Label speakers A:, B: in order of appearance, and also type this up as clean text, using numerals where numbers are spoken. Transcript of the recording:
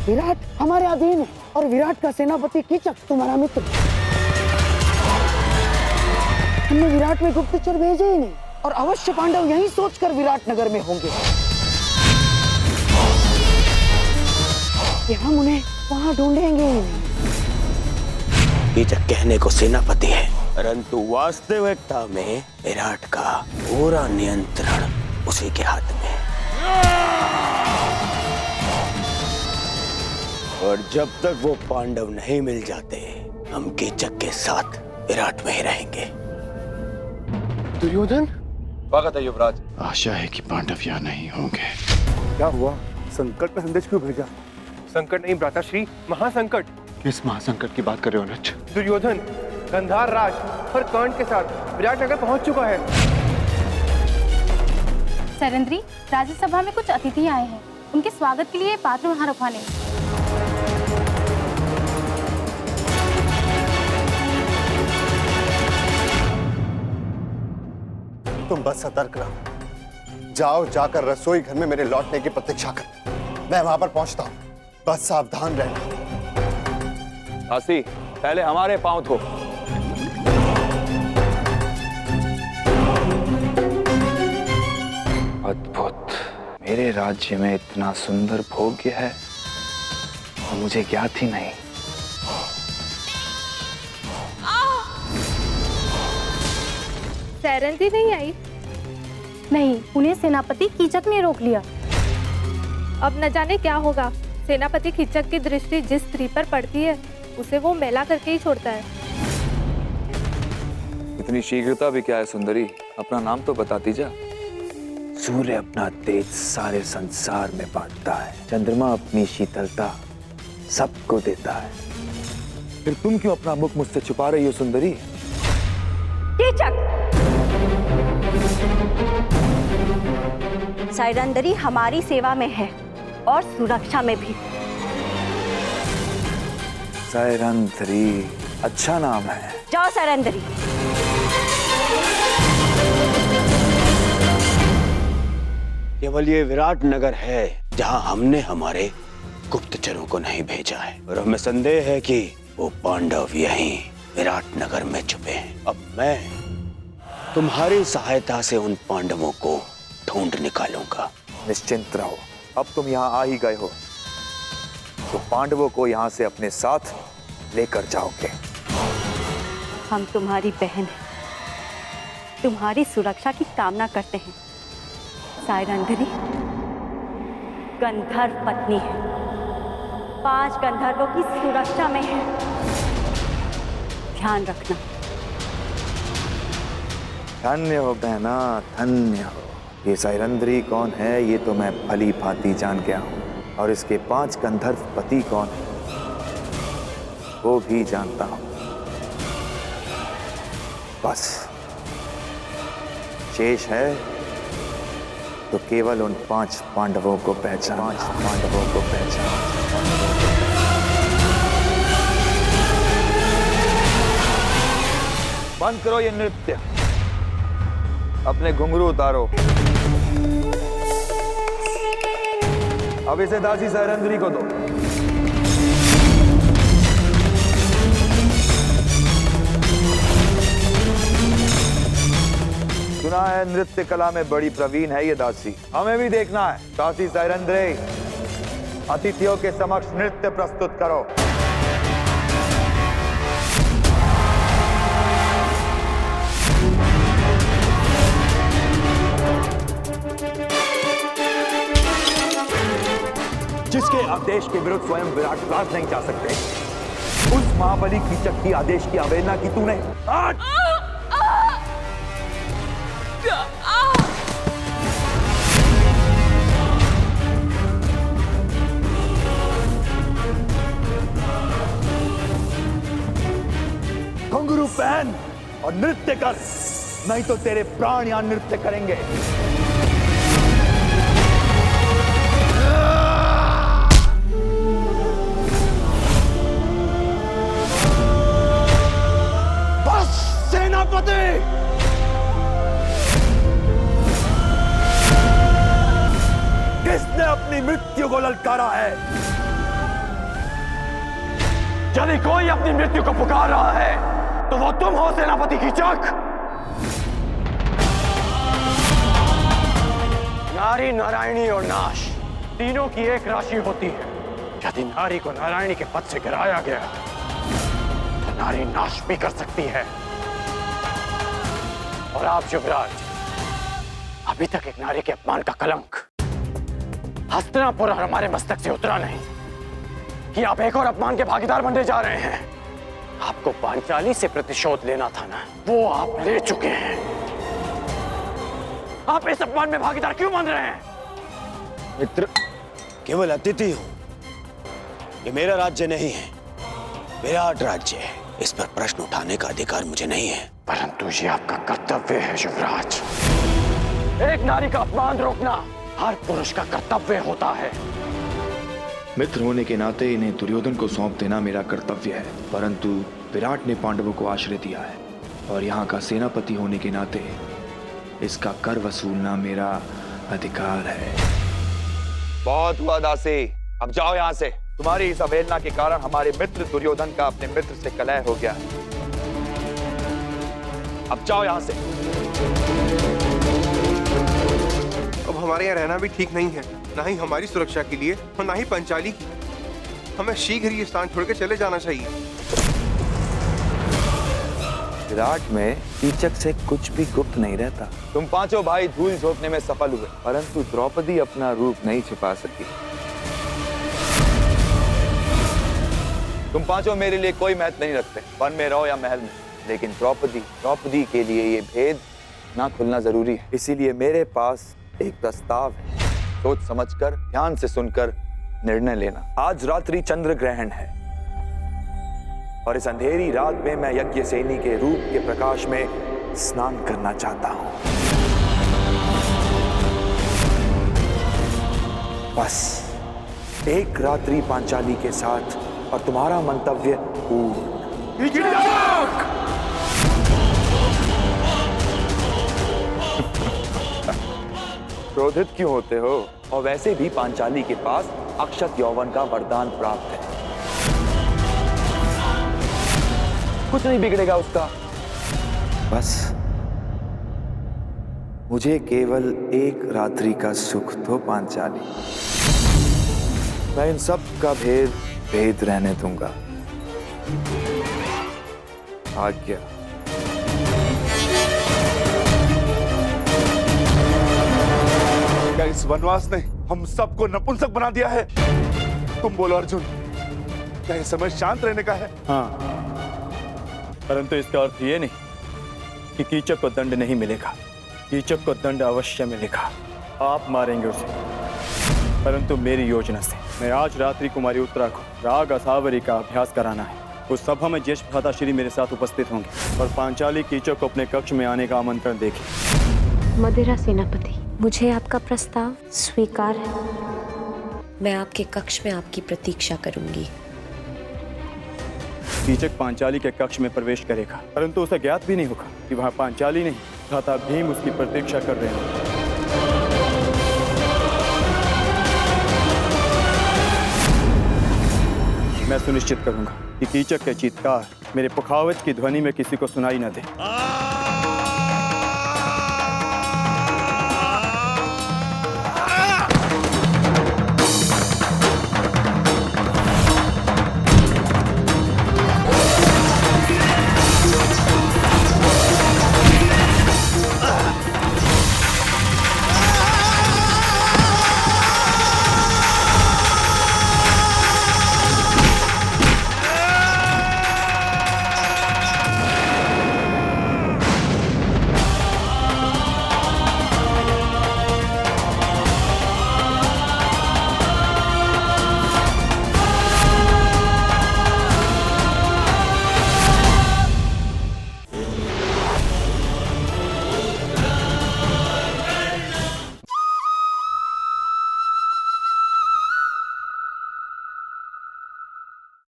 A: विराट हमारे अधीन है और विराट का सेनापति कीचक तुम्हारा मित्र। हमने विराट में गुप्तचर भेजे ही नहीं और अवश्य पांडव यही सोचकर विराट नगर में होंगे कि हम उन्हें वहां ढूंढेंगे ही नहीं।
B: कीचक कहने को सेनापति है, परंतु वास्तविकता में विराट का पूरा नियंत्रण उसी के हाथ में। और जब तक वो पांडव नहीं मिल जाते, हम कीचक के साथ विराट में ही रहेंगे।
C: दुर्योधन,
D: स्वागत है युवराज।
C: आशा है कि पांडव यहाँ नहीं होंगे।
E: क्या हुआ? संकट में संदेश क्यों भेजा?
D: संकट नहीं भ्राताश्री, महासंकट।
C: किस महासंकट की बात कर रहे हो अनुज?
D: दुर्योधन गंधार राज और कर्ण के साथ विराट नगर पहुंच चुका है।
F: सैरंध्री, राज्यसभा में कुछ अतिथि आए हैं, उनके स्वागत के लिए पात्र वहां रखवाने।
E: तुम बस सतर्क रहो। जाओ, जाकर रसोई घर में मेरे लौटने की प्रतीक्षा कर। मैं वहां पर पहुंचता हूँ, बस सावधान रहना।
D: दासी, पहले हमारे पांव धो।
G: अद्भुत, मेरे राज्य में इतना सुंदर भोग्य है और मुझे ज्ञात ही नहीं।
H: सैरंध्री नहीं आई?
F: नहीं, उन्हें सेनापति कीचक ने रोक लिया।
H: अब न जाने क्या होगा। सेनापति कीचक की दृष्टि जिस स्त्री पर पड़ती है उसे वो मैला करके ही छोड़ता है।
G: इतनी शीघ्रता भी क्या है सुंदरी, अपना नाम तो बताती जा। सूर्य अपना तेज सारे संसार में बांटता है, चंद्रमा अपनी शीतलता सबको देता है। फिर तुम क्यों अपना मुख मुझसे छुपा रही हो सुंदरी?
I: कीचक, सैरंध्री हमारी सेवा में है और सुरक्षा में भी।
G: सैरंध्री अच्छा नाम है।
I: जाओ सैरंध्री।
B: केवल ये विराट नगर है जहां हमने हमारे गुप्तचरों को नहीं भेजा है, और हमें संदेह है कि वो पांडव यहीं विराट नगर में छुपे हैं। अब मैं तुम्हारी सहायता से उन पांडवों को ढूंढ निकालूंगा।
G: निश्चिंत रहो, अब तुम यहाँ आ ही गए हो तो पांडवों को यहाँ से अपने साथ लेकर जाओगे।
I: हम तुम्हारी बहन हैं, तुम्हारी सुरक्षा की कामना करते हैं। सैरंध्री गंधर्व पत्नी है, 5 गंधर्वों की सुरक्षा में है, ध्यान रखना।
G: धन्य हो बहना, धन्य हो। ये सैरंध्री कौन है ये तो मैं भली भांति जान गया हूँ, और इसके 5 गंधर्व पति कौन है वो भी जानता हूँ। बस शेष है तो केवल उन 5 पांडवों को पहचान। बंद करो ये नृत्य, अपने घुंघरू उतारो। अब इसे दासी सैरंध्री को दो। सुना है नृत्य कला में बड़ी प्रवीण है ये दासी, हमें भी देखना है। दासी सैरंध्री, अतिथियों के समक्ष नृत्य प्रस्तुत करो। जिसके आदेश के विरुद्ध स्वयं विराट राज नहीं जा सकते, उस महाबली कीचक की आदेश की अवहेलना की तूने। घुंघरू पहन और नृत्य कर, नहीं तो तेरे प्राण यहां नृत्य करेंगे।
E: बस सेनापति,
G: किसने अपनी मृत्यु को ललकारा है?
B: यदि कोई अपनी मृत्यु को पुकार रहा है तो वो तुम हो सेनापति कीचक। नारी, नारायणी और नाश तीनों की एक राशि होती है। यदि नारी को नारायणी के पद से गिराया गया तो नारी नाश भी कर सकती है। और आप युवराज, अभी तक एक नारी के अपमान का कलंक हस्तिनापुर और हमारे मस्तक से उतरा नहीं कि आप एक और अपमान के भागीदार बनने जा रहे हैं। आपको पांचाली से प्रतिशोध लेना था ना, वो आप ले चुके हैं। आप इस अपमान में भागीदार क्यों बन रहे हैं?
J: मित्र, केवल अतिथि हूं। ये मेरा राज्य नहीं है, विराट राज्य है। इस पर प्रश्न उठाने का अधिकार मुझे नहीं है।
B: परंतु ये आपका कर्तव्य है युवराज। एक नारी का अपमान रोकना हर पुरुष का कर्तव्य होता है।
G: मित्र होने के नाते इन्हें दुर्योधन को सौंप देना मेरा कर्तव्य है, परंतु विराट ने पांडवों को आश्रय दिया है और यहाँ का सेनापति होने के नाते इसका कर वसूलना मेरा अधिकार है।
K: बहुत हुआ दासी, अब जाओ यहाँ से। तुम्हारी इस अवहेलना के कारण हमारे मित्र दुर्योधन का अपने मित्र से कलह हो गया है। अब जाओ यहाँ से।
D: अब हमारे यहाँ रहना भी ठीक नहीं है, ना ही हमारी सुरक्षा के लिए और ना ही पंचाली की। हमें शीघ्र ये स्थान छोड़ के चले जाना चाहिए।
G: विराट में कीचक से कुछ भी गुप्त नहीं रहता।
K: तुम पांचों भाई धूल झोंकने में सफल हुए, परंतु द्रौपदी अपना रूप नहीं छिपा सकी। तुम पांचों मेरे लिए कोई महत्व नहीं रखते, वन में रहो या महल में, लेकिन द्रौपदी के लिए ये भेद ना खुलना जरूरी है। इसीलिए मेरे पास एक प्रस्ताव है, सोच समझकर ध्यान से सुनकर निर्णय लेना। आज रात्रि चंद्र ग्रहण है और इस अंधेरी रात में मैं यज्ञ सेनी के रूप के प्रकाश में स्नान करना चाहता हूं। बस एक रात्रि पांचाली के साथ और तुम्हारा मंतव्य पूर्ण। क्रोधित क्यों होते हो? और वैसे भी पांचाली के पास अक्षत यौवन का वरदान प्राप्त है, कुछ नहीं बिगड़ेगा उसका। बस मुझे केवल एक रात्रि का सुख दो पांचाली, मैं इन सब का भेद रहने दूंगा। आज्ञा।
C: क्या इस वनवास ने हम सबको नपुंसक बना दिया है? तुम बोलो अर्जुन, क्या ये समय शांत रहने का है?
L: हाँ, परंतु इसका अर्थ ये नहीं कि कीचक को दंड नहीं मिलेगा। कीचक को दंड अवश्य मिलेगा। आप मारेंगे उसे, परंतु मेरी योजना से। मैं आज रात्रि कुमारी उत्तरा को राग असावरी का अभ्यास कराना है। उस सभा में ज्येष्ठ भ्राताश्री मेरे साथ उपस्थित होंगे और पांचाली कीचक को अपने कक्ष में आने का आमंत्रण देगी।
M: मदिरा सेनापति, मुझे आपका प्रस्ताव स्वीकार है। मैं आपके कक्ष में आपकी प्रतीक्षा करूंगी।
L: कीचक पांचाली के कक्ष में प्रवेश करेगा, परंतु उसे ज्ञात भी नहीं होगा कि वहां पांचाली नहीं, भ्राता भीम उसकी प्रतीक्षा कर रहे हैं। मैं सुनिश्चित करूंगा कि कीचक के चीत्कार मेरे पुखावज की ध्वनि में किसी को सुनाई न दे।